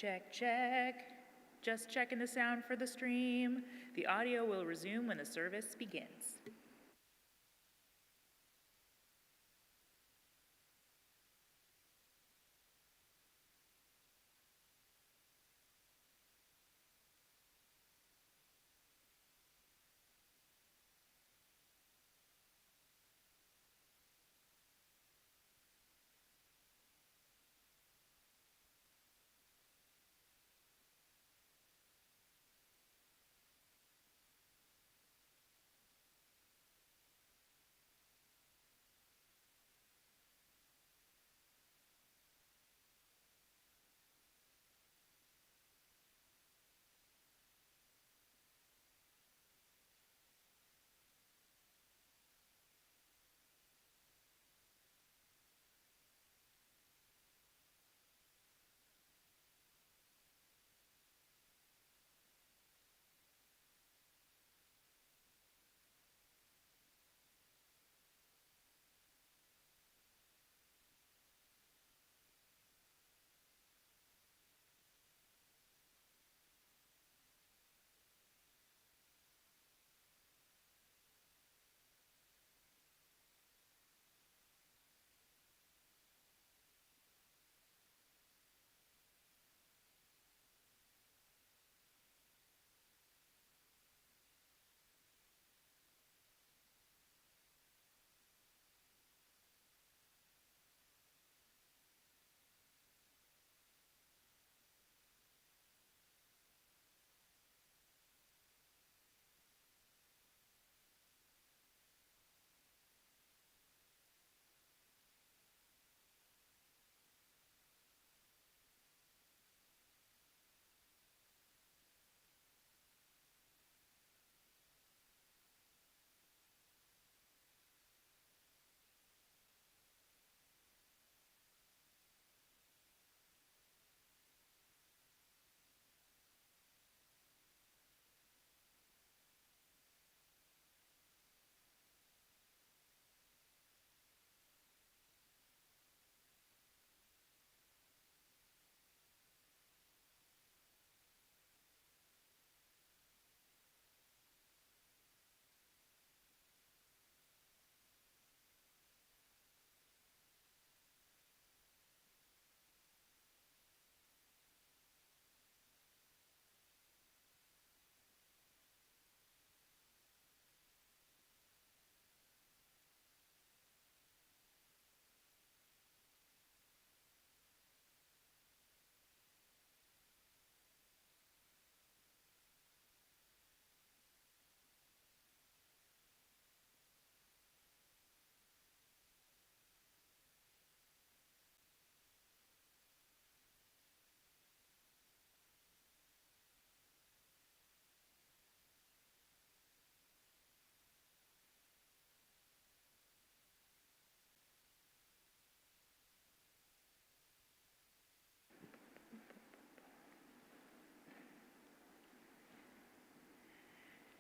Check, check. Just checking the sound for the stream. The audio will resume when the service begins.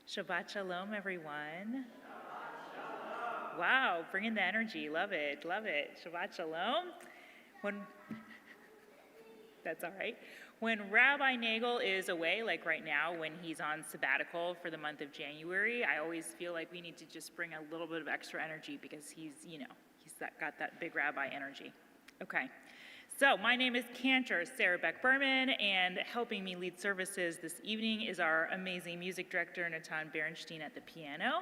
Shabbat shalom, everyone. Shabbat shalom. Wow, bringing the energy. Love it, love it. Shabbat shalom. That's all right. When Rabbi Nagel is away, like right now, when he's on sabbatical for the month of January, I always feel like we need to just bring a little bit of extra energy because he's got that big rabbi energy. Okay. So my name is Cantor Sarah Beck Berman, and helping me lead services this evening is our amazing music director, Natan Berenstein, at the piano.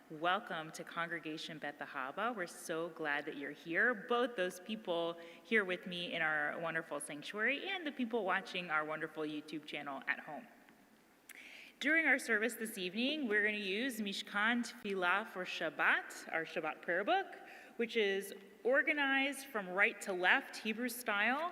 Welcome to Congregation Beth Ahabah. We're so glad that you're here, both those people here with me in our wonderful sanctuary and the people watching our wonderful YouTube channel at home. During our service this evening, we're going to use Mishkan Tefillah for Shabbat, our Shabbat prayer book, which is organized from right to left, Hebrew style,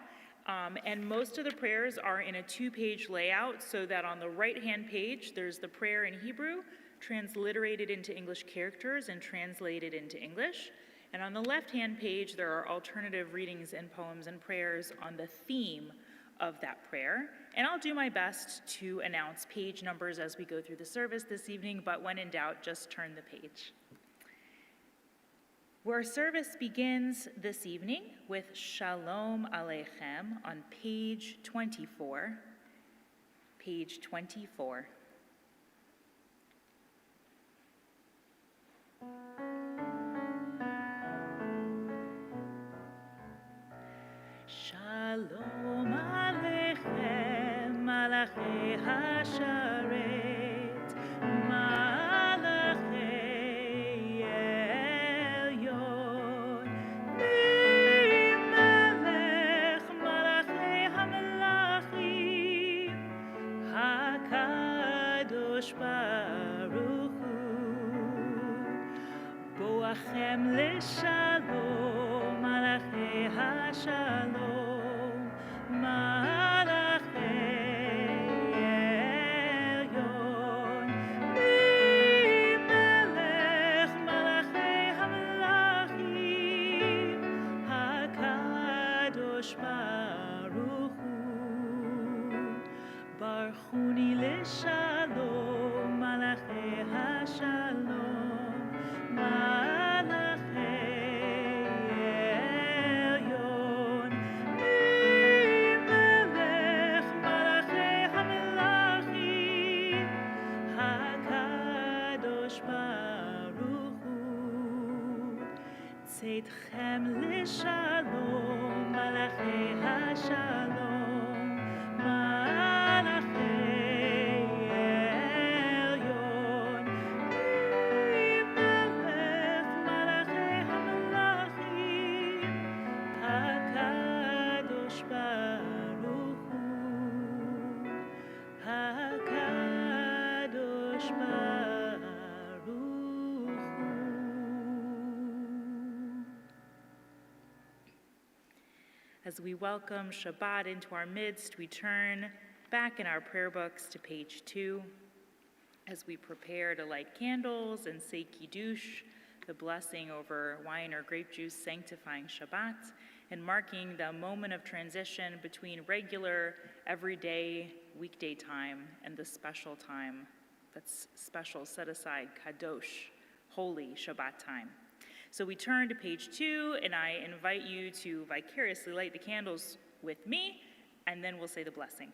and most of the prayers are in a 2-page layout, so that on the right-hand page, there's the prayer in Hebrew, transliterated into English characters and translated into English. And on the left-hand page, there are alternative readings and poems and prayers on the theme of that prayer. And I'll do my best to announce page numbers as we go through the service this evening, but when in doubt, just turn the page. Our service begins this evening with Shalom Aleichem on page 24. Page 24. Shalom Aleichem, Malachei HaSharet, Malachei Elyon, Melech Malachei HaMelachim, HaKadosh Baruch Hu, Boachem Leshalom, Malachei HaShalom, Malachei Elyon, Melech Malachei HaMelachim, HaKadosh Baruch Hu, Barchuni Leshalom, Malachei HaShalom, Malachei Elyon, Melech Malachei HaMelachim, HaKadosh Baruch Hu, Tzedchem Leshalom, Malachei HaShalom, Malachei Elyon, Melech Malachei HaMelachim, HaKadosh Baruch Hu, HaKadosh Baruch Hu. As we welcome Shabbat into our midst, we turn back in our prayer books to page 2 as we prepare to light candles and say Kiddush, the blessing over wine or grape juice sanctifying Shabbat, and marking the moment of transition between regular, everyday, weekday time and the special time that's special, set aside, Kadosh, holy Shabbat time. So we turn to page 2, and I invite you to vicariously light the candles with me, and then we'll say the blessing.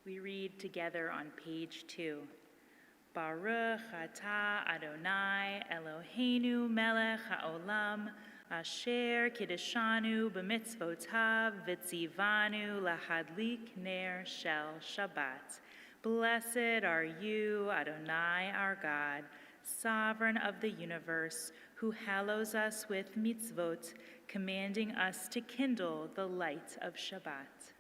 We read together on page 2. Baruch atah Adonai Eloheinu melech haolam asher kiddushanu b'mitzvotav v'tzivanu lahadlik ner shel Shabbat. Blessed are you, Adonai our God, sovereign of the universe, who hallows us with mitzvot, commanding us to kindle the light of Shabbat.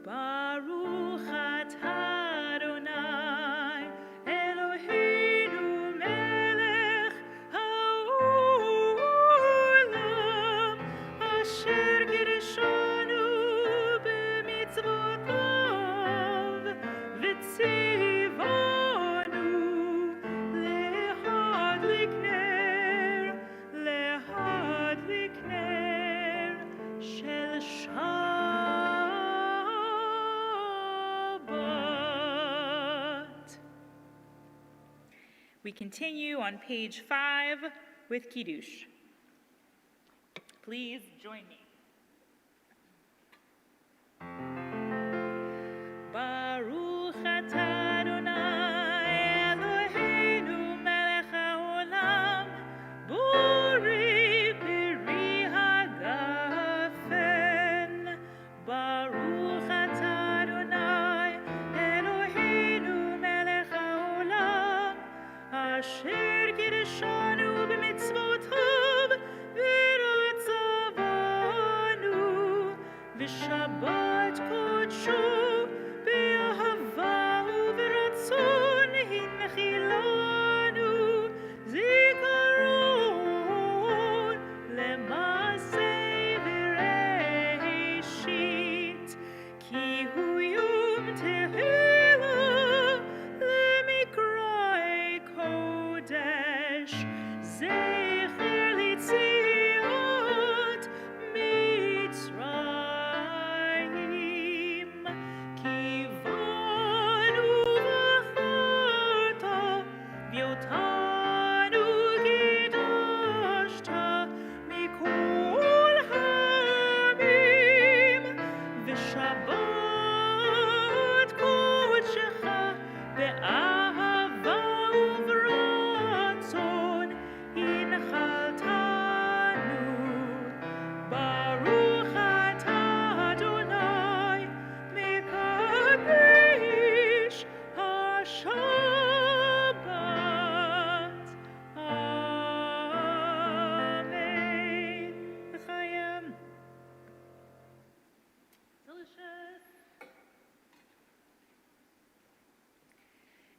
Baruch atah Adonai Eloheinu melech haolam asher kiddushanu b'mitzvotav v'tzivanu lehadlik ner shel Shabbat. We continue on page 5 with Kiddush. Please join me. Baruch atah Adonai Eloheinu melech haolam borei peri hagafen. Baruch atah Adonai Eloheinu melech haolam asher kiddushanu b'mitzvotav v'ratzavanu v'shabbat kodsho be'ahava u'v'ratzon hinchilanu zikaron le'masei v'reishit ki hu yom tehillah le'mikrai kodesh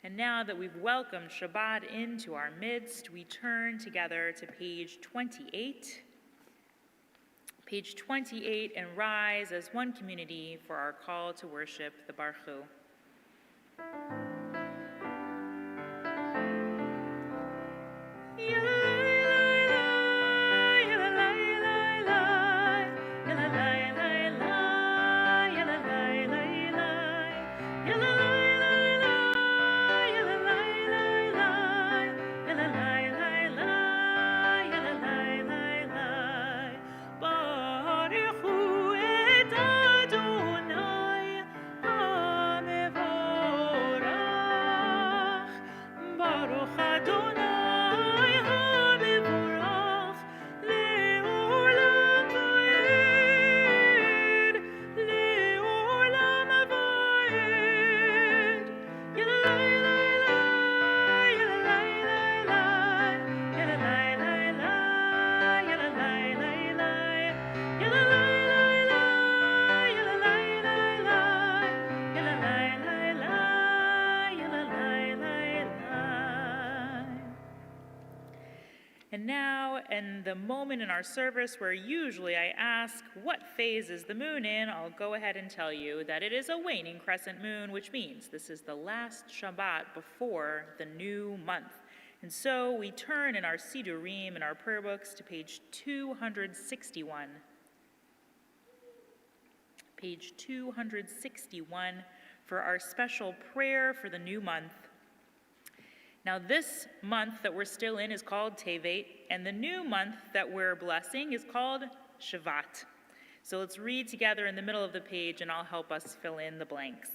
And now that we've welcomed Shabbat into our midst, we turn together to page 28. Page 28, and rise as one community for our call to worship the Baruch. And now, in the moment in our service where usually I ask, what phase is the moon in? I'll go ahead and tell you that it is a waning crescent moon, which means this is the last Shabbat before the new month. And so we turn in our Sidurim, in our prayer books, to page 261. Page 261 for our special prayer for the new month. Now, this month that we're still in is called Tevet, and the new month that we're blessing is called Shabbat. So let's read together in the middle of the page, and I'll help us fill in the blanks.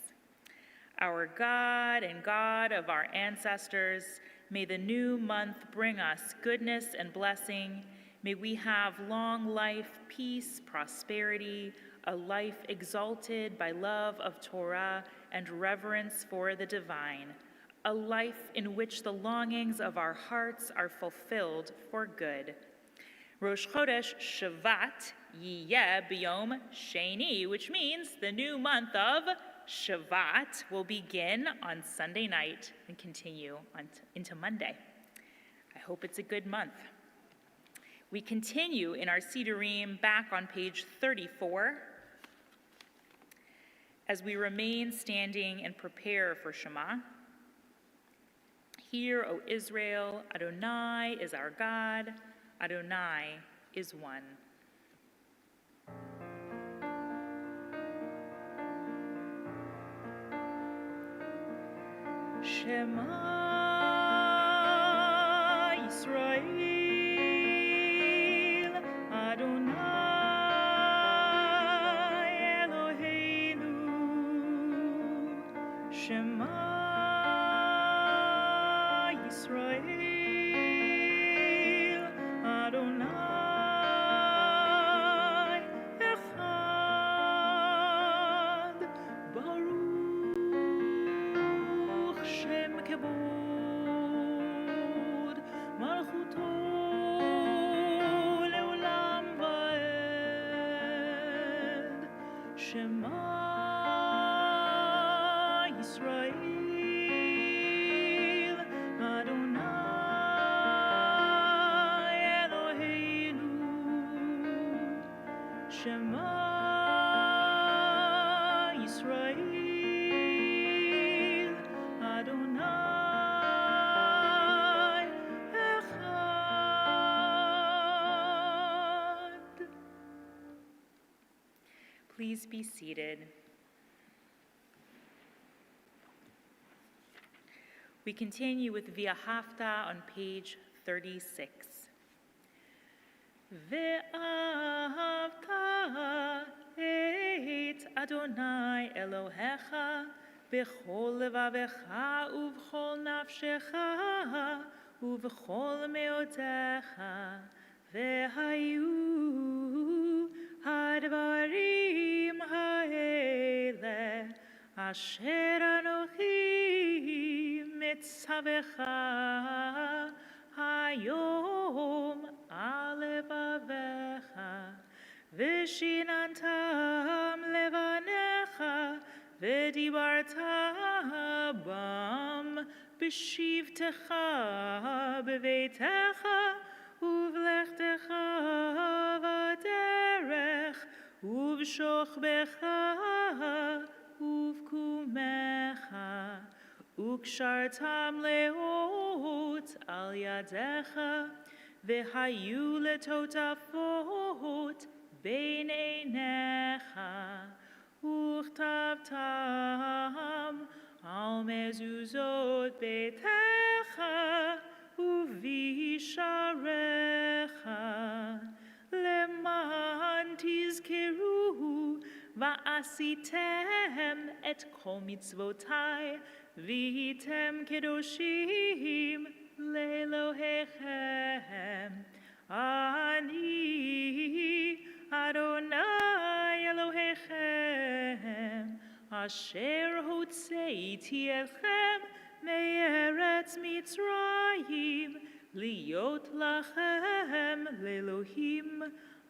Our God and God of our ancestors, may the new month bring us goodness and blessing. May we have long life, peace, prosperity, a life exalted by love of Torah and reverence for the divine. A life in which the longings of our hearts are fulfilled for good. Rosh Chodesh Shavat Yiyeh B'Yom Sheni, which means the new month of Shavat will begin on Sunday night and continue into Monday. I hope it's a good month. We continue in our Sidurim back on page 34 as we remain standing and prepare for Shema. Hear, O Israel, Adonai is our God, Adonai is one. Shema Yisrael, Adonai Eloheinu, Shema Yisrael, Adonai Echad, Baruch Shem Kebod, Malchuto Leolam Vaed, Shema Yisrael, Shema Yisrael, Adonai Echad. Please be seated. We continue with V'ahavta on page 36. Ve'ahavta et Adonai Elohecha b'chol levavecha uv'chol nafshecha uv'chol meotecha ve'hayu hadvarim ha'ele asher anochi mitzavecha hayom alevavecha v'shinantam levanecha v'dibarta bam b'shivtecha b'veitecha uv'lechtecha v'derech uv'shochbecha uv'kumecha ukshartam leot al yadecha v'hayu letotafot bein einecha uchtavtam al mezuzot beitecha uvisharecha leman tizkeru va'asitem et kol mitzvotai v'hitem kedoshim le'Elohechem ani Adonai Elohechem asher hotzeiti etchem me'eretz Mitzrayim liot lachem le'Elohim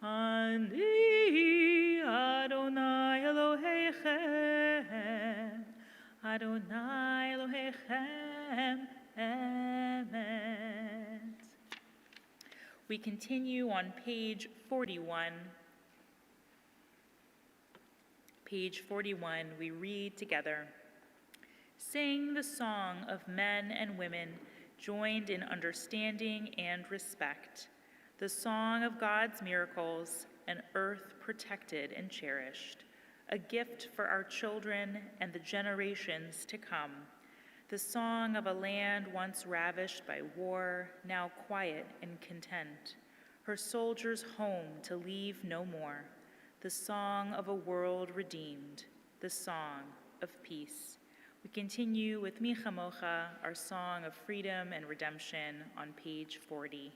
ani Adonai Elohechem Adonai Elohechem Emet. We continue on page 41. Page 41, we read together. Sing the song of men and women joined in understanding and respect, the song of God's miracles, an earth protected and cherished, a gift for our children and the generations to come, the song of a land once ravished by war, now quiet and content, her soldiers home to leave no more, the song of a world redeemed, the song of peace. We continue with Mi Chamocha, our song of freedom and redemption, on page 40.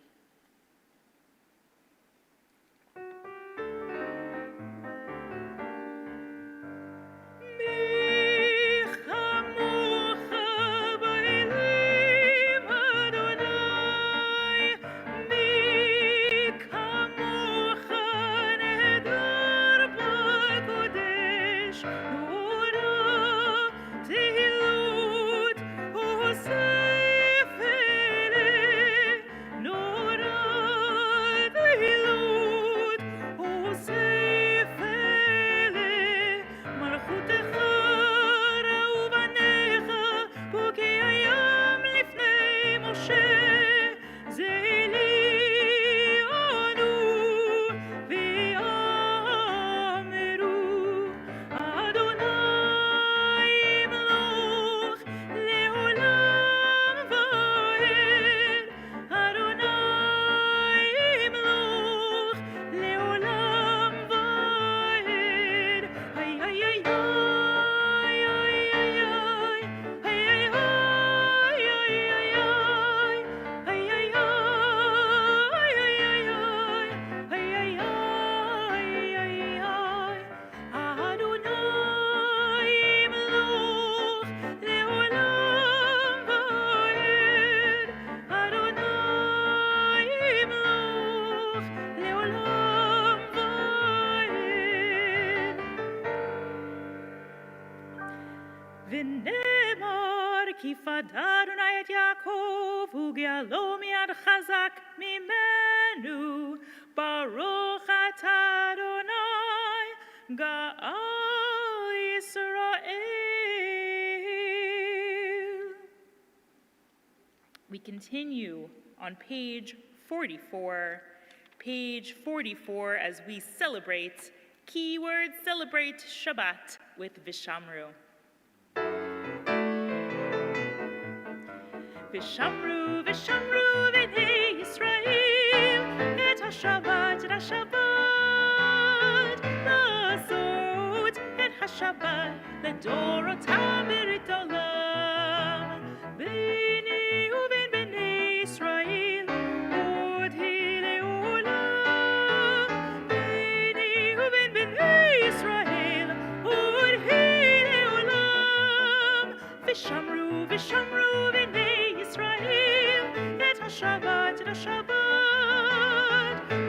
ונאמר כי פדה אדוני את יעקב וגאלו מיד חזק ממנו ברוך אתה אדוני גאל ישראל. We continue on page 44. Page 44 as we celebrate, keyword celebrate Shabbat with Vishamru. ושמרו ושמרו בני ישראל את השבת לעשות את השבת לדורותם ברית עולם ביני ובין בני ישראל עוד היא לעולם ביני ובין בני ישראל עוד היא לעולם ושמרו ושמרו בני ישראל את השבת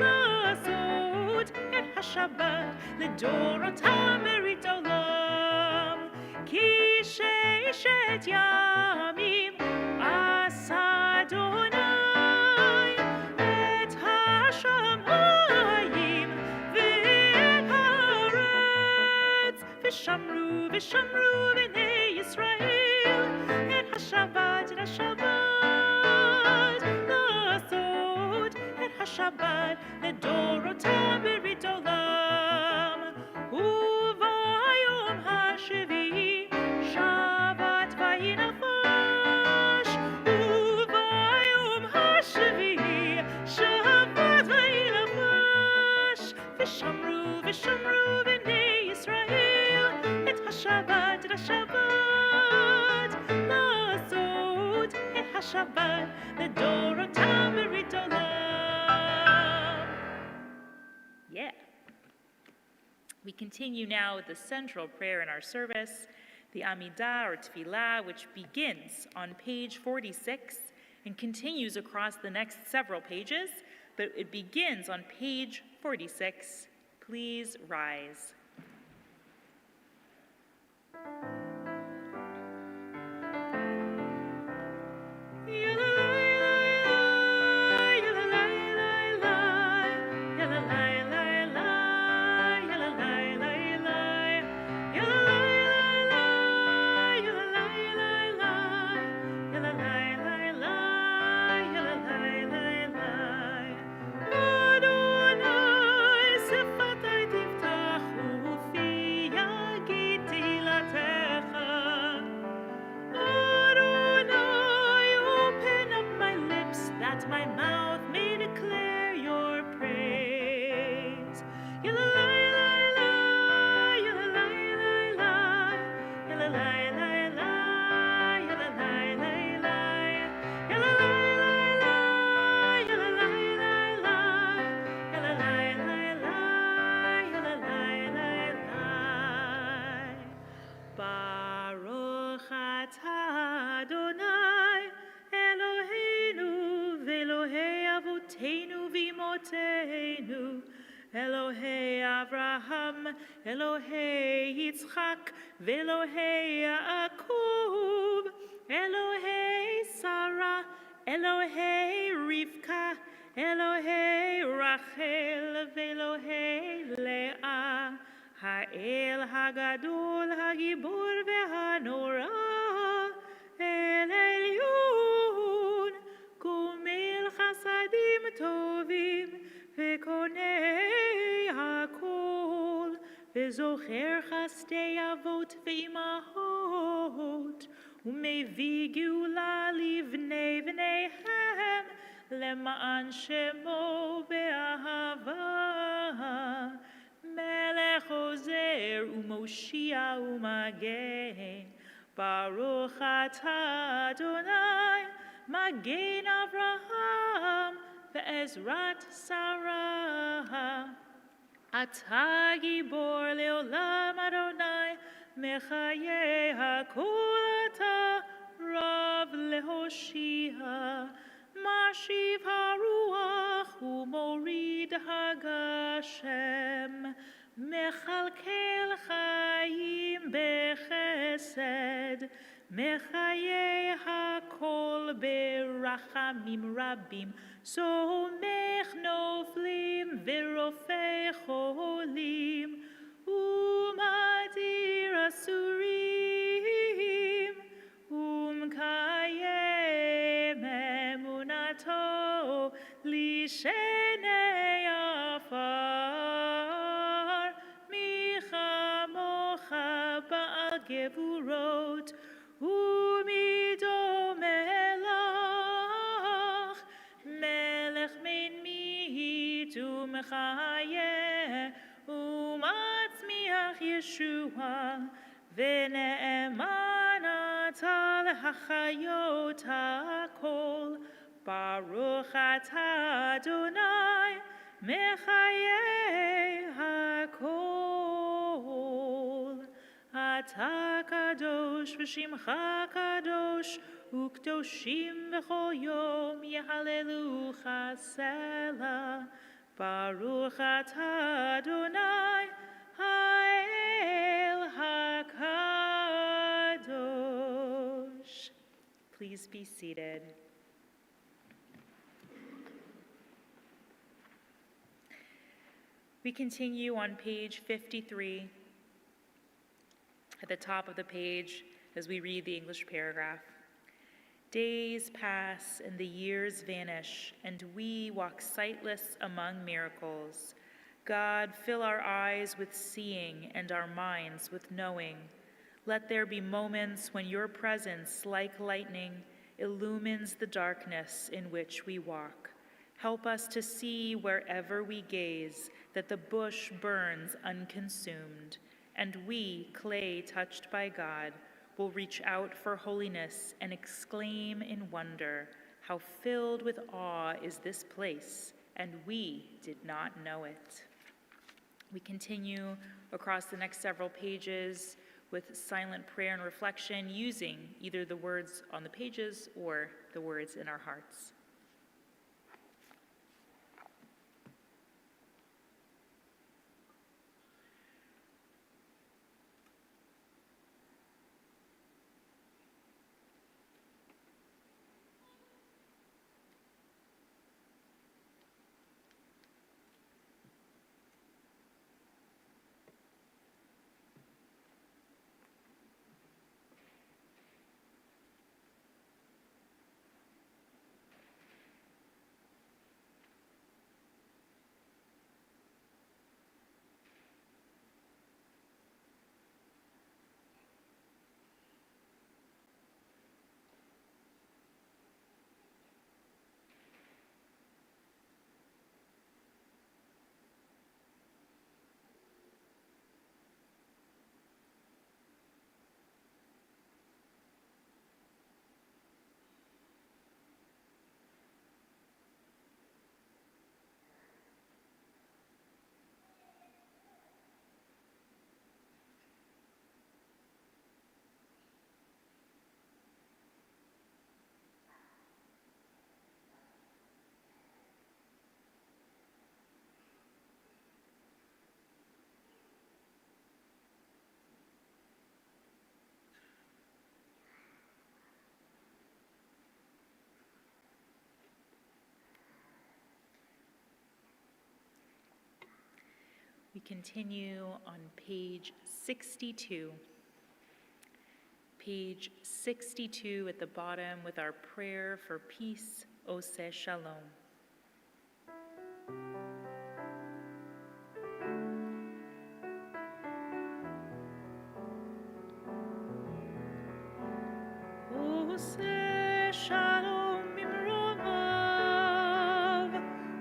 לעשות את השבת לדורותם ברית עולם כי ששת ימים עשה אדוני את השמיים ואת הארץ ושמרו ושמרו בני ישראל את השבת לעשות את השבת לדורותם ברית עולם וביום השביעי שבת וינפש וביום השביעי שבת וינפש ושמרו ושמרו בני ישראל את השבת לעשות את השבת לדורותם ברית עולם. Yeah. We continue now with the central prayer in our service, the Amidah or Tefillah, which begins on page 46 and continues across the next several pages, but it begins on page 46. Please rise. Elohei Avraham, Elohei Yitzchak, Velohei Yaakov, Elohei Sarah, Elohei Rivka, Elohei Rachel, Velohei Leah, Ha'el Hagadol, Hagibor veHanora, El Elyon, Gomel Chasadim Tovim, וקונה הכל, וזוכר חסדי אבות ואימהות, ומביא גאולה לבני בניהם, למען שמו באהבה. מלך עוזר ומושיע ומגן, ברוך אתה אדוני, מגן אברהם, ועזרת שרה. אתה גיבור לעולם אדוני, מחיי הכל אתה רב להושיע. משיב הרוח ומוריד הגשם, מכלכל חיים בחסד, מחיי הכל ברחמים רבים, סומך נופלים ורופא חולים, ומדיר אסורים, ומקיים אמונתו לשני עפר. מי כמוך בעל גבורות, ומי דומה לך ומחיה ומצמיח ישועה ונאמן אתה להחיות הכל. ברוך אתה אדוני מחיי הכל. אתה קדוש ושמך קדוש וקדושים בכל יום יהללוך סלה. ברוך אתה אדוני האל הקדוש. Please be seated. We continue on page 53 at the top of the page as we read the English paragraph. Days pass and the years vanish, and we walk sightless among miracles. God, fill our eyes with seeing and our minds with knowing. Let there be moments when your presence, like lightning, illumines the darkness in which we walk. Help us to see wherever we gaze that the bush burns unconsumed, and we, clay touched by God, will reach out for holiness and exclaim in wonder, how filled with awe is this place, and we did not know it. We continue across the next several pages with silent prayer and reflection using either the words on the pages or the words in our hearts. We continue on page 62. Page 62 at the bottom with our prayer for peace, Oseh Shalom. Oseh Shalom mimromav,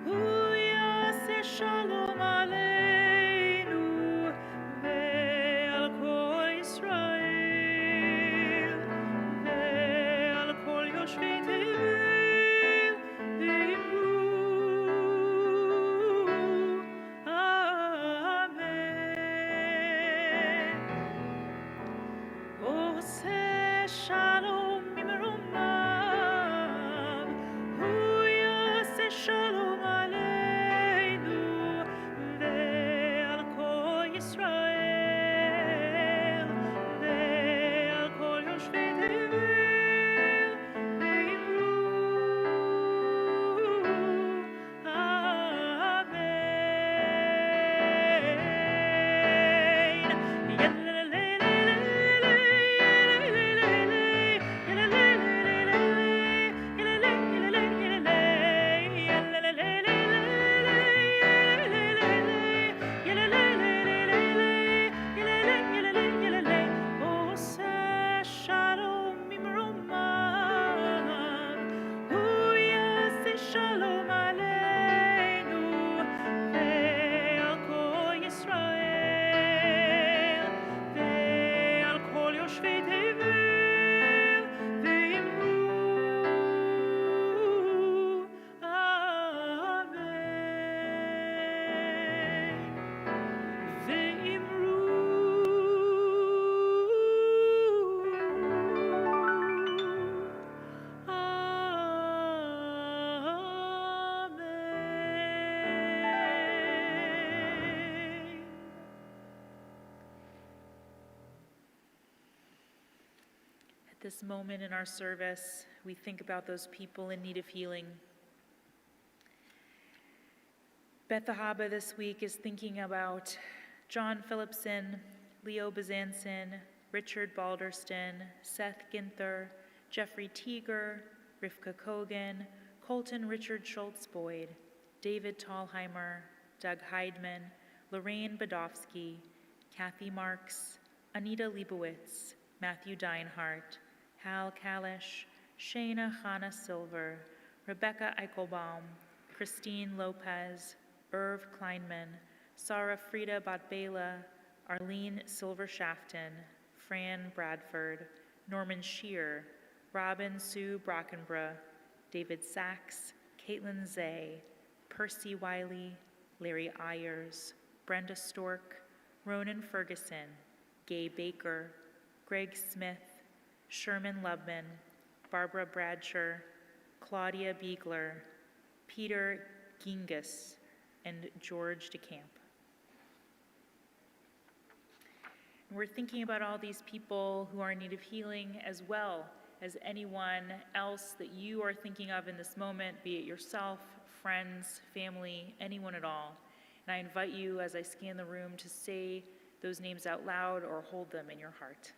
hu yaseh shalom aleinu ve'al kol Yisrael ve'al kol yoshvei tevel ve'imru amen. Oseh shalom mimromav, hu yaseh shalom aleinu ve'al kol Yisrael ve'al kol yoshvei tevel ve'imru amen. this moment in our service, we think about those people in need of healing. Beth Ahabah this week is thinking about John Phillipson, Leo Bezanson, Richard Balderston, Seth Ginther, Jeffrey Teeger, Rivka Kogan, Colton Richard Schultz-Boyd, David Tallheimer, Doug Heidman, Lorraine Badofsky, Kathy Marks, Anita Leibowitz, Matthew Deinhardt, Hal Kalish, Shayna Hannah Silver, Rebecca Eichelbaum, Christine Lopez, Irv Kleinman, Sarah Frida Botbela, Arlene Silver Shafton, Fran Bradford, Norman Shear, Robin Sue Brockenborough, David Sachs, Caitlin Zay, Percy Wiley, Larry Ayers, Brenda Stork, Ronan Ferguson, Gay Baker, Greg Smith, Sherman Lubman, Barbara Bradsher, Claudia Biegler, Peter Gingas, and George DeCamp. And we're thinking about all these people who are in need of healing, as well as anyone else that you are thinking of in this moment, be it yourself, friends, family, anyone at all. And I invite you, as I scan the room, to say those names out loud or hold them in your heart.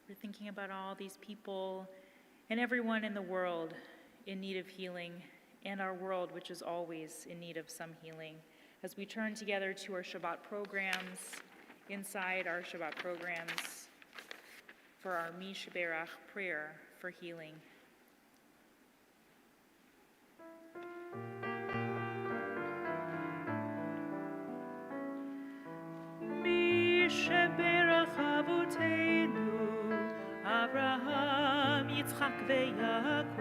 We're thinking about all these people and everyone in the world in need of healing, and our world, which is always in need of some healing. As we turn together to our Shabbat programs, inside our Shabbat programs, for our Mi Sheberach prayer for healing. Mi Sheberach Avotenu Abraham, Yitzchak veYaakov,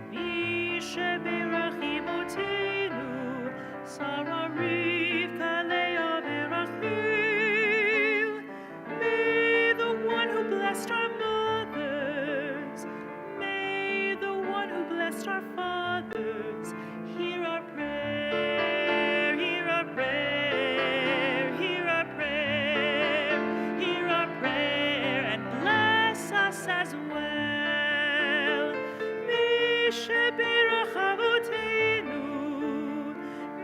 Mi sheberach imotenu, Sarah, Rivka, Leah, Berachil. May the one who blessed our mothers, may the one who blessed our fathers, hear our prayer, hear our prayer, hear our prayer, hear our prayer, and bless us as well. Mi sheberach avotenu,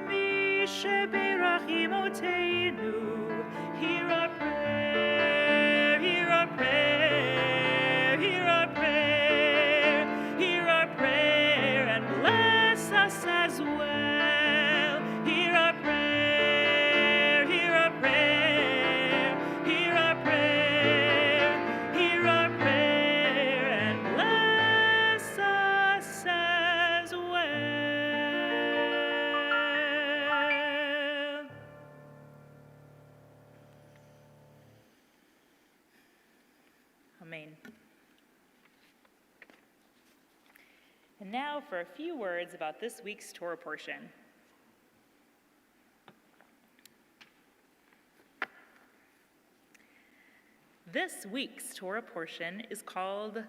mi sheberach imotenu, hear our prayer, hear our prayer, hear our prayer, hear our prayer, and bless us as well. Hear our prayer, hear our prayer, hear our prayer, hear our prayer, and bless us as well. Amen. And now for a few words about this week's Torah portion. This week's Torah portion is called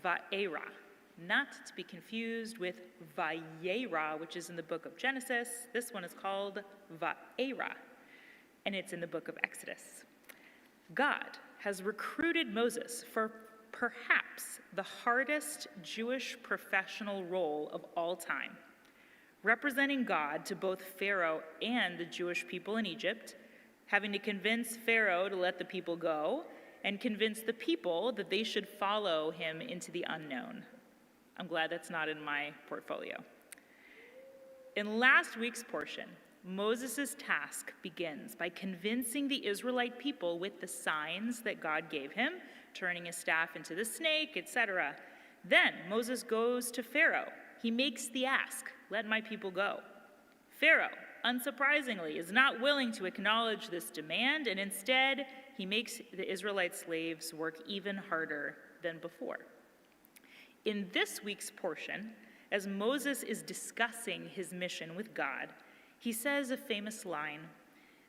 Va'era, not to be confused with Vayera, which is in the book of Genesis. This one is called Va'era, and it's in the book of Exodus. God has recruited Moses for perhaps the hardest Jewish professional role of all time, representing God to both Pharaoh and the Jewish people in Egypt, having to convince Pharaoh to let the people go, and convince the people that they should follow him into the unknown. I'm glad that's not in my portfolio. In last week's portion, Moses' task begins by convincing the Israelite people with the signs that God gave him, turning his staff into the snake, etc. Then Moses goes to Pharaoh. He makes the ask, "Let my people go." Pharaoh, unsurprisingly, is not willing to acknowledge this demand, and instead he makes the Israelite slaves work even harder than before. In this week's portion, as Moses is discussing his mission with God, he says a famous line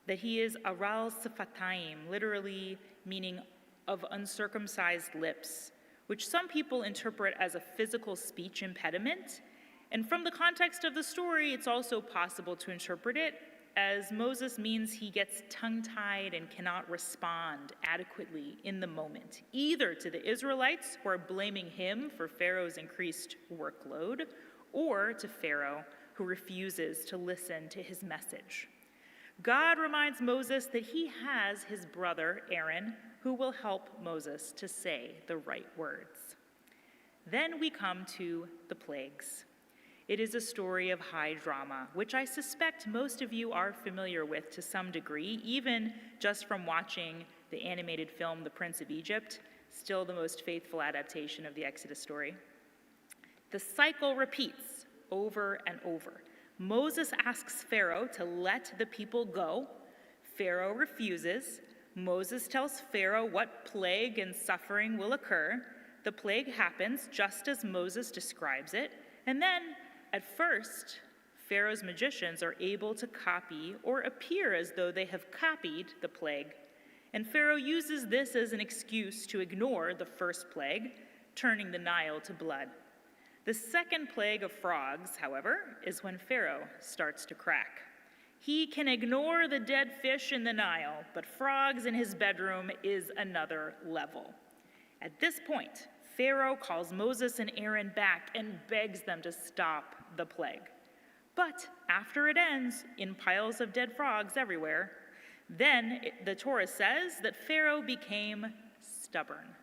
that he is aral safatayim, literally meaning of uncircumcised lips, which some people interpret as a physical speech impediment. And from the context of the story, it's also possible to interpret it as Moses means he gets tongue-tied and cannot respond adequately in the moment, either to the Israelites who are blaming him for Pharaoh's increased workload, or to Pharaoh who refuses to listen to his message. God reminds Moses that he has his brother Aaron who will help Moses to say the right words. Then we come to the plagues. It is a story of high drama, which I suspect most of you are familiar with to some degree, even just from watching the animated film The Prince of Egypt, still the most faithful adaptation of the Exodus story. The cycle repeats over and over. Moses asks Pharaoh to let the people go. Pharaoh refuses. Moses tells Pharaoh what plague and suffering will occur. The plague happens just as Moses describes it, and then at first, Pharaoh's magicians are able to copy or appear as though they have copied the plague. And Pharaoh uses this as an excuse to ignore the first plague, turning the Nile to blood. The second plague of frogs, however, is when Pharaoh starts to crack. He can ignore the dead fish in the Nile, but frogs in his bedroom is another level. At this point, Pharaoh calls Moses and Aaron back and begs them to stop the plague. But after it ends in piles of dead frogs everywhere, then the Torah says that Pharaoh became stubborn.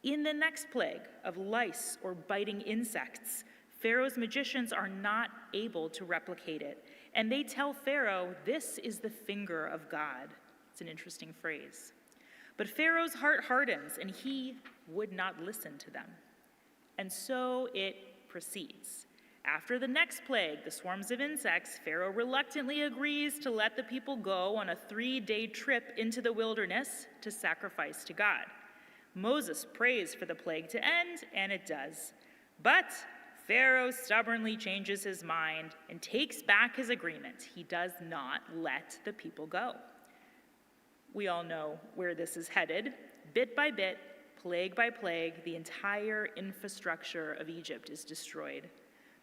In the next plague of lice or biting insects, Pharaoh's magicians are not able to replicate it. And they tell Pharaoh, "This is the finger of God." It's an interesting phrase. But Pharaoh's heart hardens, and he would not listen to them. And so it proceeds. After the next plague, the swarms of insects, Pharaoh reluctantly agrees to let the people go on a 3-day trip into the wilderness to sacrifice to God. Moses prays for the plague to end, and it does. But Pharaoh stubbornly changes his mind and takes back his agreement. He does not let the people go. We all know where this is headed. Bit by bit, plague by plague, the entire infrastructure of Egypt is destroyed.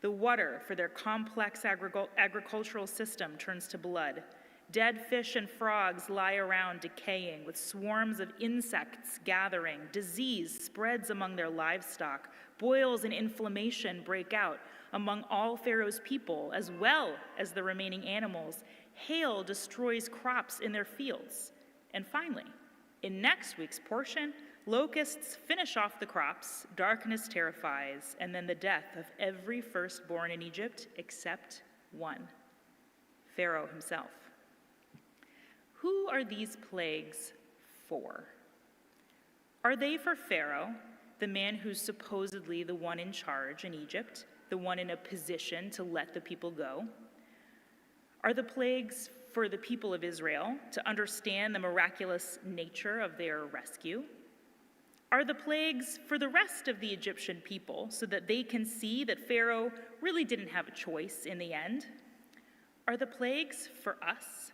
The water for their complex agricultural system turns to blood. Dead fish and frogs lie around decaying, with swarms of insects gathering. Disease spreads among their livestock. Boils and inflammation break out among all Pharaoh's people, as well as the remaining animals. Hail destroys crops in their fields. And finally, in next week's portion, locusts finish off the crops, darkness terrifies, and then the death of every firstborn in Egypt except one, Pharaoh himself. Who are these plagues for? Are they for Pharaoh, the man who's supposedly the one in charge in Egypt, the one in a position to let the people go? Are the plagues for the people of Israel to understand the miraculous nature of their rescue? Are the plagues for the rest of the Egyptian people so that they can see that Pharaoh really didn't have a choice in the end? Are the plagues for us?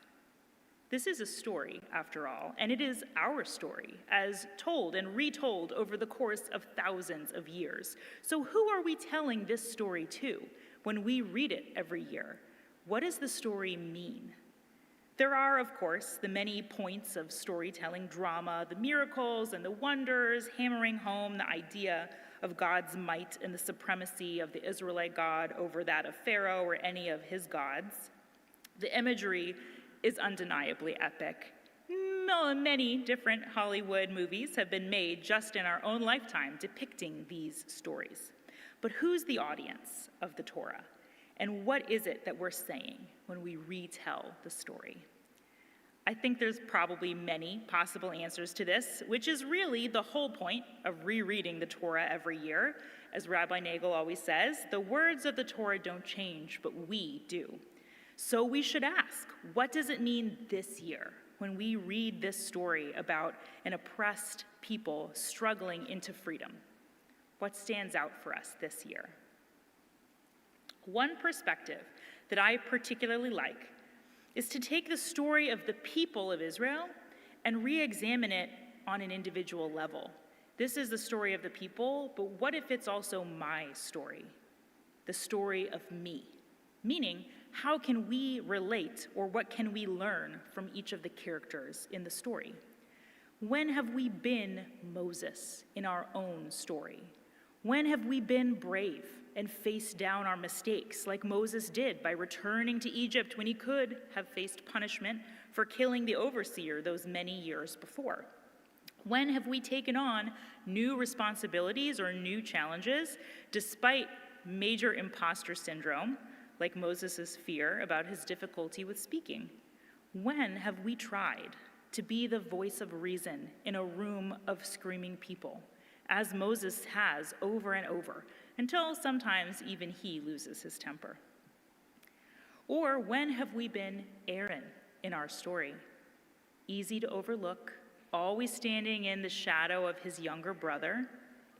This is a story, after all, and it is our story, as told and retold over the course of thousands of years. So who are we telling this story to when we read it every year? What does the story mean? There are, of course, the many points of storytelling drama, the miracles and the wonders, hammering home the idea of God's might and the supremacy of the Israelite God over that of Pharaoh or any of his gods. The imagery is undeniably epic. Many different Hollywood movies have been made just in our own lifetime depicting these stories. But who's the audience of the Torah? And what is it that we're saying when we retell the story? I think there's probably many possible answers to this, which is really the whole point of rereading the Torah every year. As Rabbi Nagel always says, the words of the Torah don't change, but we do. So we should ask, what does it mean this year when we read this story about an oppressed people struggling into freedom? What stands out for us this year? One perspective that I particularly like is to take the story of the people of Israel and re-examine it on an individual level. This is the story of the people, but what if it's also my story? The story of me. Meaning, how can we relate, or what can we learn from each of the characters in the story? When have we been Moses in our own story? When have we been brave and faced down our mistakes like Moses did by returning to Egypt when he could have faced punishment for killing the overseer those many years before? When have we taken on new responsibilities or new challenges despite major imposter syndrome, like Moses' fear about his difficulty with speaking? When have we tried to be the voice of reason in a room of screaming people, as Moses has over and over, until sometimes even he loses his temper? Or when have we been Aaron in our story? Easy to overlook, always standing in the shadow of his younger brother,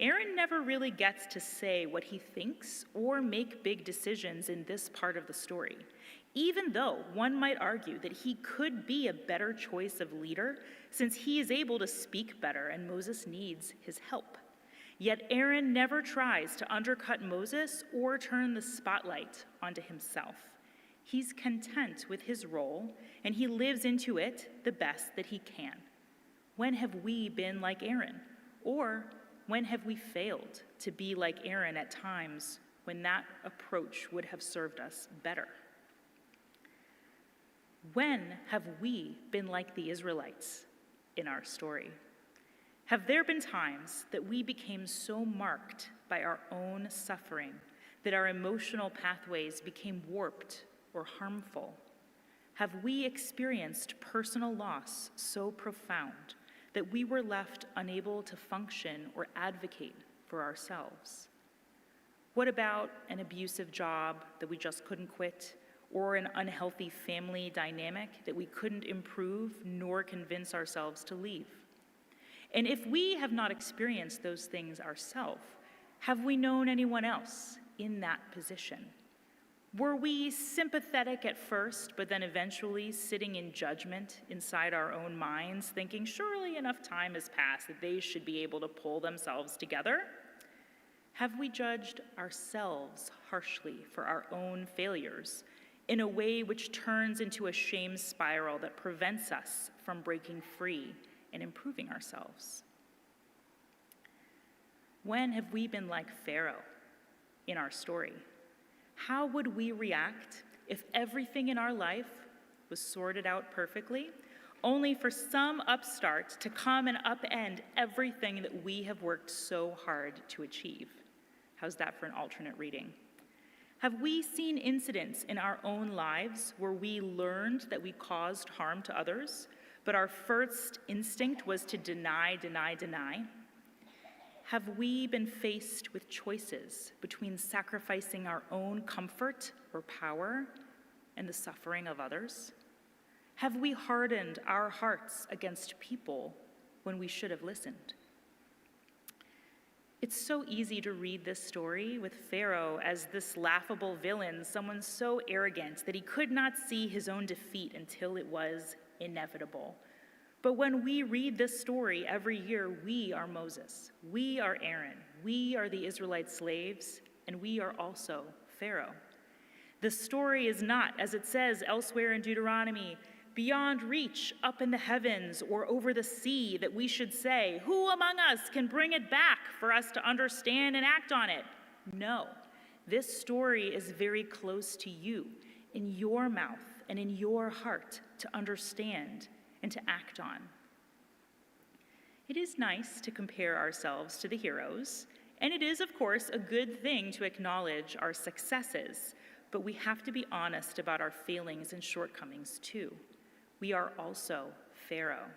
Aaron never really gets to say what he thinks or make big decisions in this part of the story, even though one might argue that he could be a better choice of leader since he is able to speak better and Moses needs his help. Yet Aaron never tries to undercut Moses or turn the spotlight onto himself. He's content with his role and he lives into it the best that he can. When have we been like Aaron? Or when have we failed to be like Aaron at times when that approach would have served us better? When have we been like the Israelites in our story? Have there been times that we became so marked by our own suffering that our emotional pathways became warped or harmful? Have we experienced personal loss so profound that we were left unable to function or advocate for ourselves? What about an abusive job that we just couldn't quit, or an unhealthy family dynamic that we couldn't improve nor convince ourselves to leave? And if we have not experienced those things ourselves, have we known anyone else in that position? Were we sympathetic at first, but then eventually sitting in judgment inside our own minds, thinking surely enough time has passed that they should be able to pull themselves together? Have we judged ourselves harshly for our own failures in a way which turns into a shame spiral that prevents us from breaking free and improving ourselves? When have we been like Pharaoh in our story? How would we react if everything in our life was sorted out perfectly, only for some upstart to come and upend everything that we have worked so hard to achieve? How's that for an alternate reading? Have we seen incidents in our own lives where we learned that we caused harm to others, but our first instinct was to deny? Have we been faced with choices between sacrificing our own comfort or power and the suffering of others? Have we hardened our hearts against people when we should have listened? It's so easy to read this story with Pharaoh as this laughable villain, someone so arrogant that he could not see his own defeat until it was inevitable. But when we read this story every year, we are Moses, we are Aaron, we are the Israelite slaves, and we are also Pharaoh. The story is not, as it says elsewhere in Deuteronomy, beyond reach up in the heavens or over the sea, that we should say, who among us can bring it back for us to understand and act on it? No, this story is very close to you, in your mouth and in your heart to understand and to act on. It is nice to compare ourselves to the heroes, and it is, of course, a good thing to acknowledge our successes, but we have to be honest about our failings and shortcomings too. We are also Pharaoh.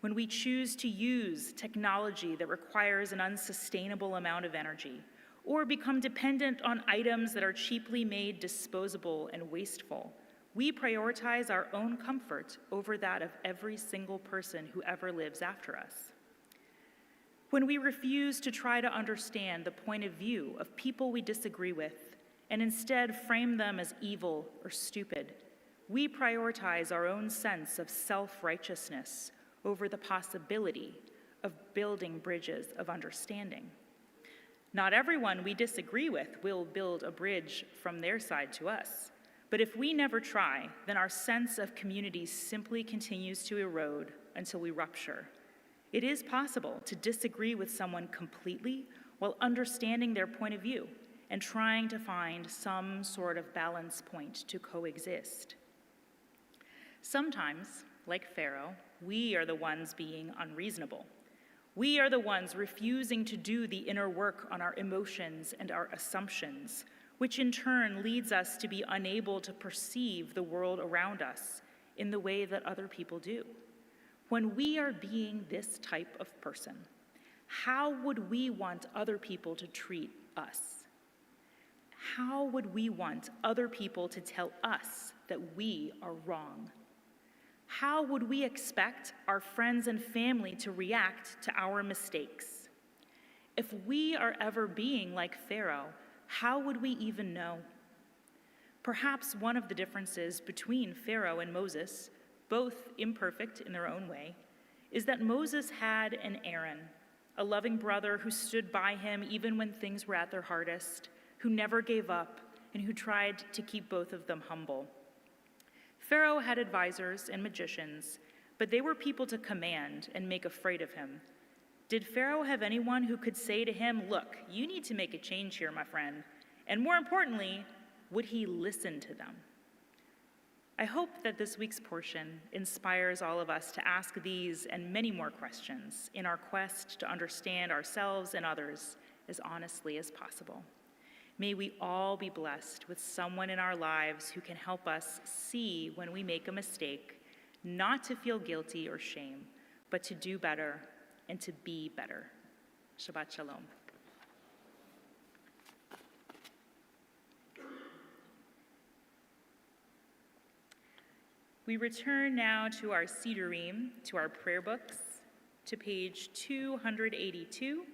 When we choose to use technology that requires an unsustainable amount of energy, or become dependent on items that are cheaply made disposable and wasteful, we prioritize our own comfort over that of every single person who ever lives after us. When we refuse to try to understand the point of view of people we disagree with, and instead frame them as evil or stupid. We prioritize our own sense of self-righteousness over the possibility of building bridges of understanding. Not everyone we disagree with will build a bridge from their side to us. But if we never try, then our sense of community simply continues to erode until we rupture. It is possible to disagree with someone completely while understanding their point of view and trying to find some sort of balance point to coexist. Sometimes, like Pharaoh, we are the ones being unreasonable. We are the ones refusing to do the inner work on our emotions and our assumptions, which in turn leads us to be unable to perceive the world around us in the way that other people do. When we are being this type of person, how would we want other people to treat us? How would we want other people to tell us that we are wrong? How would we expect our friends and family to react to our mistakes? If we are ever being like Pharaoh, how would we even know? Perhaps one of the differences between Pharaoh and Moses, both imperfect in their own way, is that Moses had an Aaron, a loving brother who stood by him even when things were at their hardest, who never gave up, and who tried to keep both of them humble. Pharaoh had advisors and magicians, but they were people to command and make afraid of him. Did Pharaoh have anyone who could say to him, "Look, you need to make a change here, my friend"? And more importantly, would he listen to them? I hope that this week's portion inspires all of us to ask these and many more questions in our quest to understand ourselves and others as honestly as possible. May we all be blessed with someone in our lives who can help us see when we make a mistake, not to feel guilty or shame, but to do better and to be better. Shabbat Shalom. We return now to our Sidurim, to our prayer books, to page 282.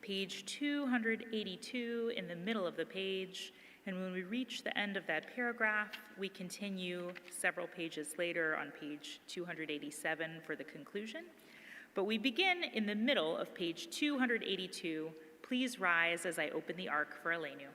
Page 282 in the middle of the page, and when we reach the end of that paragraph, we continue several pages later on page 287 for the conclusion. But we begin in the middle of page 282. Please rise as I open the ark for Aleinu.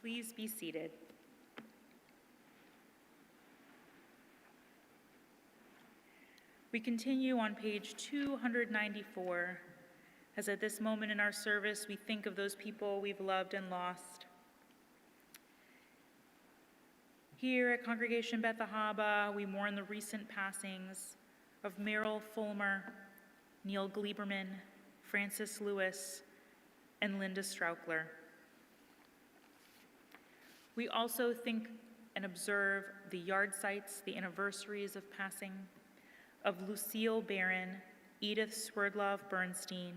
Please be seated. We continue on page 294, as at this moment in our service, we think of those people we've loved and lost. Here at Congregation Beth Ahabah, we mourn the recent passings of Meryl Fulmer, Neil Gleiberman, Francis Lewis, and Linda Straukler. We also think and observe the yard sites, the anniversaries of passing, of Lucille Barron, Edith Swerdlov Bernstein,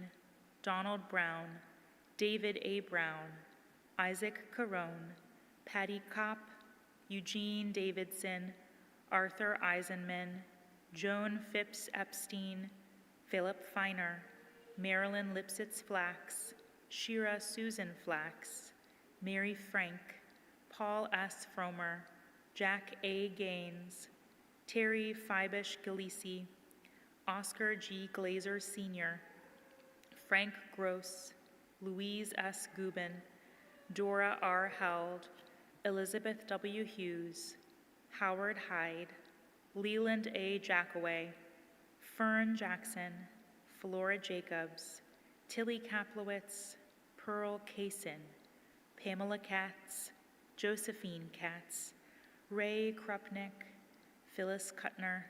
Donald Brown, David A. Brown, Isaac Carone, Patty Kopp, Eugene Davidson, Arthur Eisenman, Joan Phipps Epstein, Philip Feiner, Marilyn Lipsitz Flax, Shira Susan Flax, Mary Frank, Paul S. Fromer, Jack A. Gaines, Terry Fibish Galisi, Oscar G. Glazer Sr., Frank Gross, Louise S. Gubin, Dora R. Held, Elizabeth W. Hughes, Howard Hyde, Leland A. Jackaway, Fern Jackson, Flora Jacobs, Tilly Kaplowitz, Pearl Kaysen, Pamela Katz, Josephine Katz, Ray Krupnick, Phyllis Kuttner,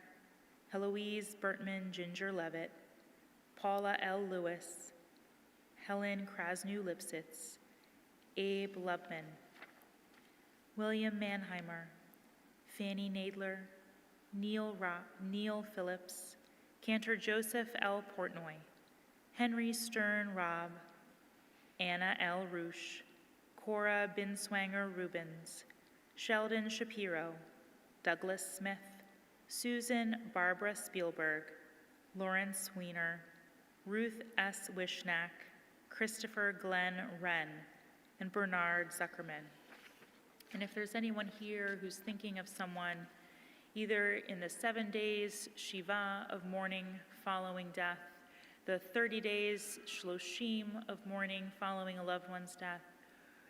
Heloise Bertman Ginger Levitt, Paula L. Lewis, Helen Krasnew Lipsitz, Abe Lubman, William Mannheimer, Fanny Nadler, Neil Phillips, Cantor Joseph L. Portnoy, Henry Stern Robb, Anna L. Roosh, Cora Binswanger Rubens, Sheldon Shapiro, Douglas Smith, Susan Barbara Spielberg, Lawrence Weiner, Ruth S. Wishnack, Christopher Glenn Wren, and Bernard Zuckerman. And if there's anyone here who's thinking of someone, either in the 7 days Shiva of mourning following death, the 30 days Shloshim of mourning following a loved one's death,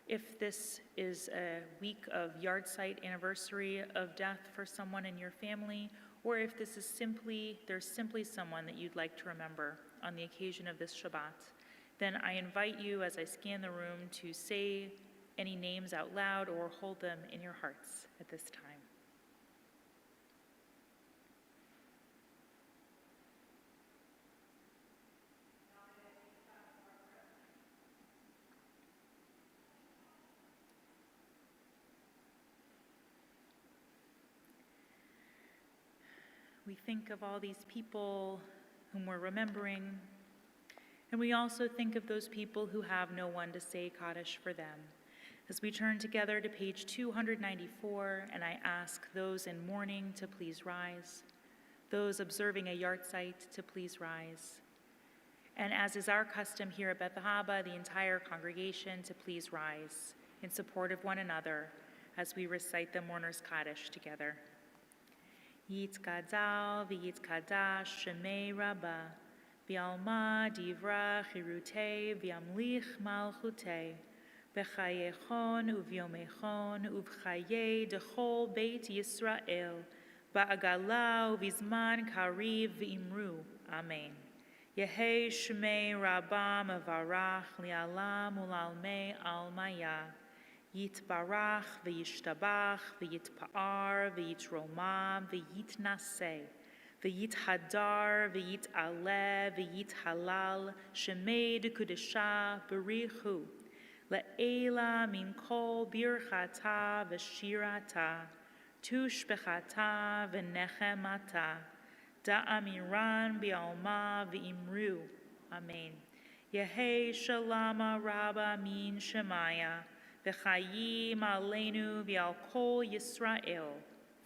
if this is a week of yard site anniversary of death for someone in your family, or if this is there's simply someone that you'd like to remember on the occasion of this Shabbat, then I invite you as I scan the room to say any names out loud or hold them in your hearts at this time. We think of all these people whom we're remembering, and we also think of those people who have no one to say Kaddish for them. As we turn together to page 294, and I ask those in mourning to please rise, those observing a yard site to please rise, and as is our custom here at Beth Ahabah, the entire congregation to please rise in support of one another as we recite the Mourner's Kaddish together. Yitkadal v'yitkadash shemei Rabbah, v'alma divra chirutei v'amlich malchutei, v'chayechon uvyomechon uv'chayei dechol beit Yisrael, ba'agala uv'izman kariv v'imru. Amen. Yehei shemei Rabbah mevarach li'alam u'lalmei almaya. Yitbarach v'yishtabach v'yitpa'ar v'yitromam v'yitnaseh v'yithadar v'yit'aleh v'yithalal shemed kudesha berichu le'ela min kol birchata v'shirata tushbechata v'nechemata da'amiran bi'alma v'imru. Amen. Yehei shalama rabba min shemaya v'chayim aleinu v'al kol Yisrael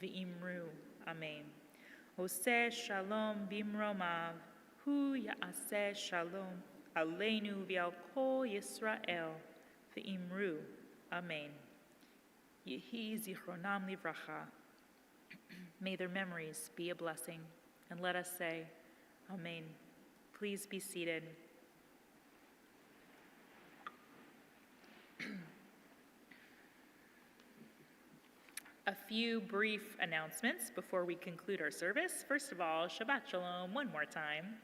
v'imru. Amen. Oseh shalom bimromav, hu ya'aseh shalom aleinu v'al kol Yisrael v'imru. Amen. Yehi zichronam livracha. May their memories be a blessing. And let us say, Amen. Please be seated. A few brief announcements before we conclude our service. First of all, Shabbat Shalom one more time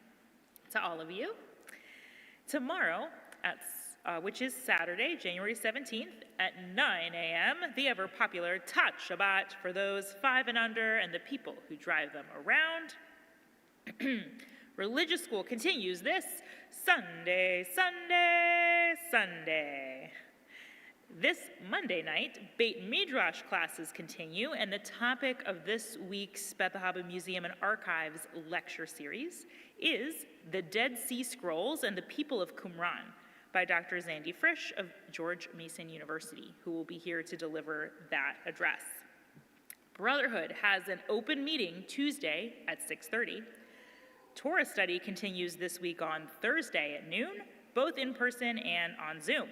to all of you. Tomorrow, which is Saturday, January 17th at 9 a.m., the ever-popular Tat Shabbat for those 5 and under and the people who drive them around. Religious school continues this Sunday. This Monday night, Beit Midrash classes continue, and the topic of this week's Beth Ahabah Museum and Archives lecture series is The Dead Sea Scrolls and the People of Qumran by Dr. Zandy Frisch of George Mason University, who will be here to deliver that address. Brotherhood has an open meeting Tuesday at 6:30. Torah study continues this week on Thursday at noon, both in person and on Zoom.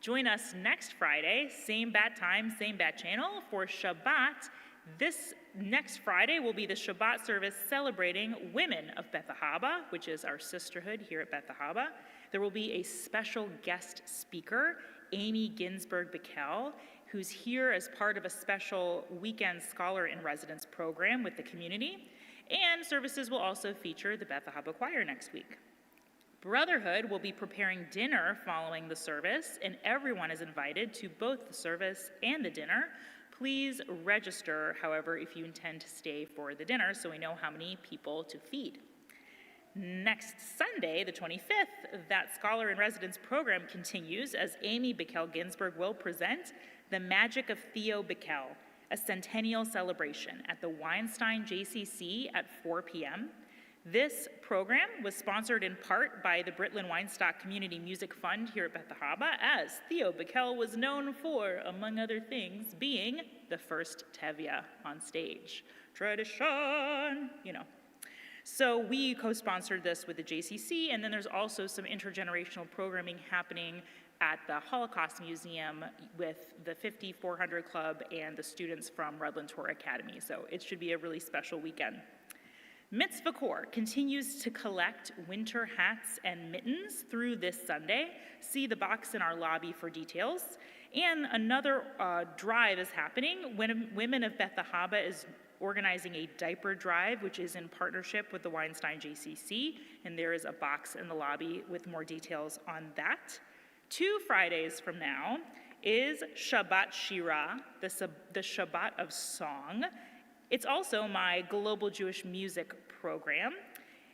Join us next Friday, same bat time, same bat channel, for Shabbat. This next Friday will be the Shabbat service celebrating women of Beth Ahabah, which is our sisterhood here at Beth Ahabah. There will be a special guest speaker, Amy Ginsberg-Bickel, who's here as part of a special weekend scholar in residence program with the community. And services will also feature the Beth Ahabah Choir next week. Brotherhood will be preparing dinner following the service, and everyone is invited to both the service and the dinner. Please register, however, if you intend to stay for the dinner so we know how many people to feed. Next Sunday, the 25th, that Scholar in Residence program continues as Amy Bickel Ginsberg will present The Magic of Theo Bickel, a centennial celebration at the Weinstein JCC at 4 p.m. This program was sponsored in part by the Britland Weinstock Community Music Fund here at Beth Ahabah, as Theo Bickel was known for, among other things, being the first Tevye on stage. Tradition, you know. So we co-sponsored this with the JCC, and then there's also some intergenerational programming happening at the Holocaust Museum with the 5400 Club and the students from Redland Torah Academy. So it should be a really special weekend. Mitzvah Corps continues to collect winter hats and mittens through this Sunday. See the box in our lobby for details. And another drive is happening. Women of Beth Ahabah is organizing a diaper drive, which is in partnership with the Weinstein JCC, and there is a box in the lobby with more details on that. 2 Fridays from now is Shabbat Shira, the Shabbat of song. It's also my global Jewish music program,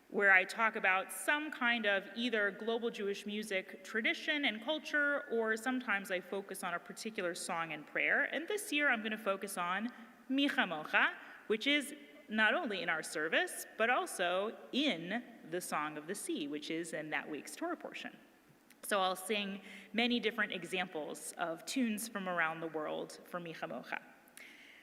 where I talk about some kind of either global Jewish music tradition and culture, or sometimes I focus on a particular song and prayer. And this year I'm going to focus on Mi Chamocha, which is not only in our service, but also in the Song of the Sea, which is in that week's Torah portion. So I'll sing many different examples of tunes from around the world for Mi Chamocha.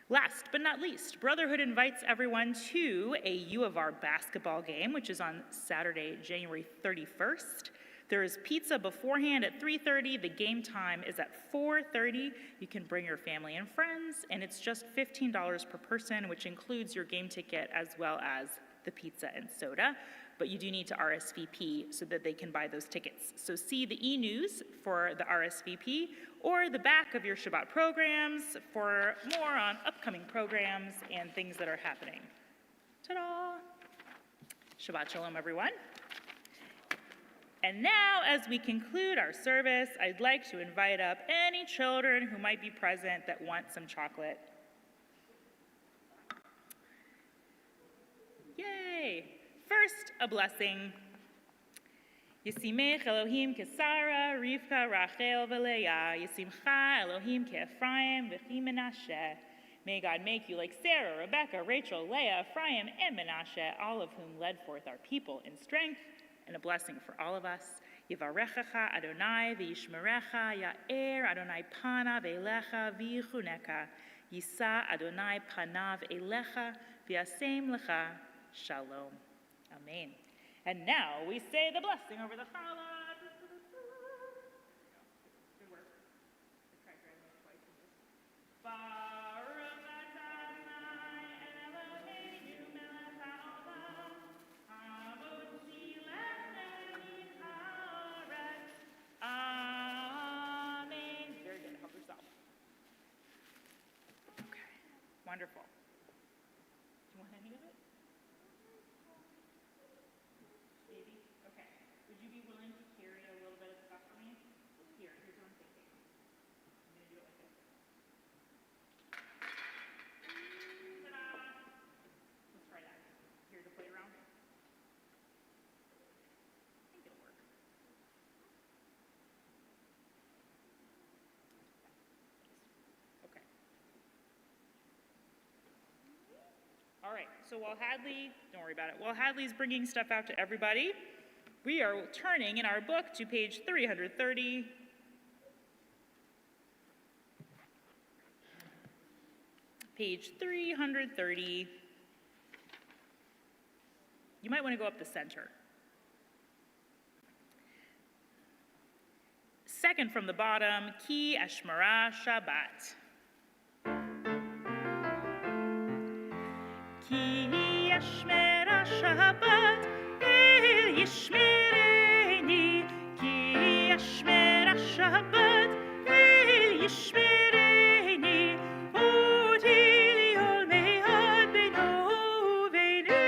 Last but not least, Brotherhood invites everyone to a U of R basketball game, which is on Saturday, January 31st. There is pizza beforehand at 3:30. The game time is at 4:30. You can bring your family and friends, and it's just $15 per person, which includes your game ticket as well as the pizza and soda. But you do need to RSVP so that they can buy those tickets. So see the e-news for the RSVP or the back of your Shabbat programs for more on upcoming programs and things that are happening. Ta-da! Shabbat Shalom, everyone. And now, as we conclude our service, I'd like to invite up any children who might be present that want some chocolate. Yay! First, a blessing. Yisimech Elohim Kesara, Rivka, Rachel, Veleah. Yisimcha Elohim Ke'Ephraim, V'chi Menashe. May God make you like Sarah, Rebecca, Rachel, Leah, Ephraim, and Menashe, all of whom led forth our people in strength, and a blessing for all of us. Yivarechecha Adonai v'yishmerecha, Ya'er Adonai panav elecha v'yichuneka. Yisa Adonai panav elecha v'yasem lecha shalom. Amen. And now we say the blessing over the challah. Good work. I tried grabbing it twice and just. Baruch Adonai Eloheinu melech haolam, hamotzi lechem min haaretz. Amen. Very good. Help yourself. Okay. Wonderful. Do you want any of it? Would you be willing to carry a little bit of stuff for me? Here's what I'm thinking. I'm going to do it like this. Ta-da! Let's try that. Here to play around. I think it'll work. right, so while Hadley, don't worry about it, while Hadley's bringing stuff out to everybody, we are turning in our book to page 330. Page 330. You might want to go up the center. Second from the bottom, Ki Eshmara Shabbat. Ki Eshmara Shabbat El Yishmereni. Ki Eshmara Shabbat El Yishmereni. Oti liol me'ad beno veni.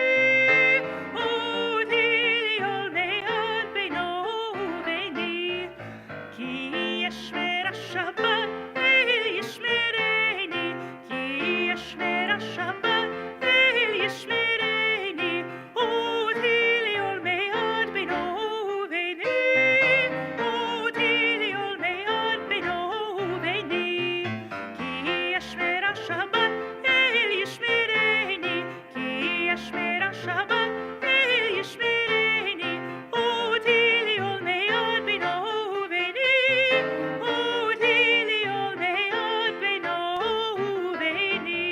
Oti liol me'ad beno veni. Ki Eshmera Shabbat El Yishmereni. Ki Eshmera Shabbat El Yishmereni. Oti liol me'ad beno veni. Oti liol me'ad beno veni. Ki Eshmera Shabbat El Yishmereni. Ki Eshmera Shabbat El Yishmereni. Oti liol me'ad beno veni. Oti liol me'ad beno veni.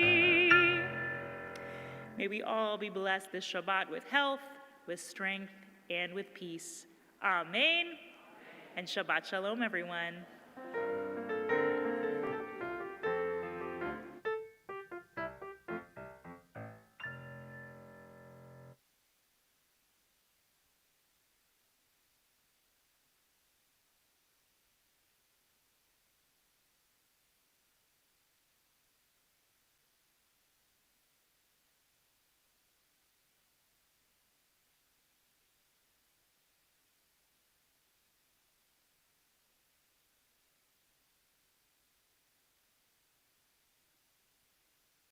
May we all be blessed this Shabbat with health, with strength, and with peace. Amen. And Shabbat Shalom, everyone.